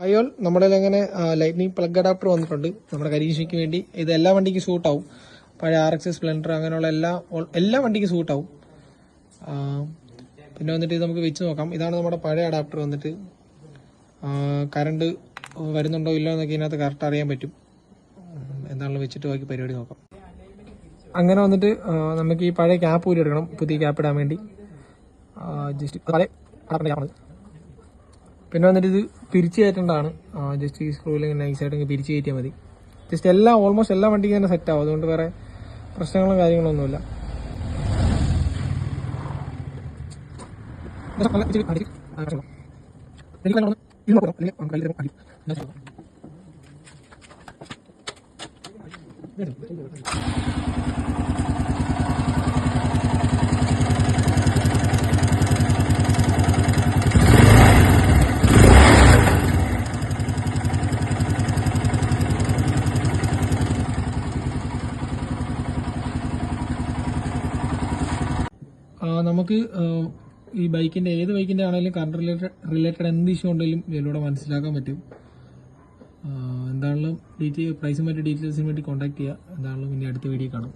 അയ്യോൾ നമ്മുടെ അങ്ങനെ lightning plug adapter വന്നിട്ടുണ്ട് നമ്മുടെ കരീഷയ്ക്ക് വേണ്ടി. ഇത് എല്ലാ വണ്ടിക്കും സൂട്ടാവും. പഴയ RX സ്പ്ലെൻഡർ അങ്ങനെയുള്ള എല്ലാ വണ്ടിക്കും സൂട്ടാവും. പിന്നെ വന്നിട്ട് ഇത് നമുക്ക് വെച്ച് നോക്കാം. ഇതാണ് നമ്മുടെ പഴയ അഡാപ്റ്റർ വന്നിട്ട്. കറണ്ട് വരുന്നുണ്ടോ ഇല്ലോ എന്നൊക്കെ ഇതിനകത്ത് കറക്റ്റ് അറിയാൻ പറ്റും. എന്താണെങ്കിലും വെച്ചിട്ട് ബാക്കി പരിപാടി നോക്കാം. അങ്ങനെ വന്നിട്ട് നമുക്ക് ഈ പഴയ ക്യാപ്പ് ഊരി എടുക്കണം, പുതിയ ക്യാപ്പ് ഇടാൻ വേണ്ടി. ജസ്റ്റ് പഴയ അഡാപ്റ്ററിൻ്റെ ക്യാപ്പാണ്. പിന്നെ വന്നിട്ട് ഇത് പിരിച്ച് കയറ്റേണ്ടതാണ്. ജസ്റ്റ് ഈ സ്ക്രൂവിൽ ഇങ്ങനെ നൈസായിട്ട് പിരിച്ച് കയറ്റിയാൽ മതി. ജസ്റ്റ് ഓൾമോസ്റ്റ് എല്ലാ വണ്ടിക്കും തന്നെ സെറ്റ് ആവും. അതുകൊണ്ട് വേറെ പ്രശ്നങ്ങളും കാര്യങ്ങളൊന്നുമില്ല. നമുക്ക് ഈ ബൈക്കിന്റെ ഏത് ബൈക്കിന്റെ ആണെങ്കിലും കറണ്ട് റിലേറ്റഡ് എന്ത് ഇഷ്യൂ ഉണ്ടെങ്കിലും ഇതിലൂടെ മനസ്സിലാക്കാൻ പറ്റും. എന്താണെങ്കിലും പ്രൈസും മറ്റു ഡീറ്റെയിൽസിന് വേണ്ടി കോൺടാക്ട് ചെയ്യുക. എന്താണെങ്കിലും ഇനി അടുത്ത വീഡിയോ കാണാം.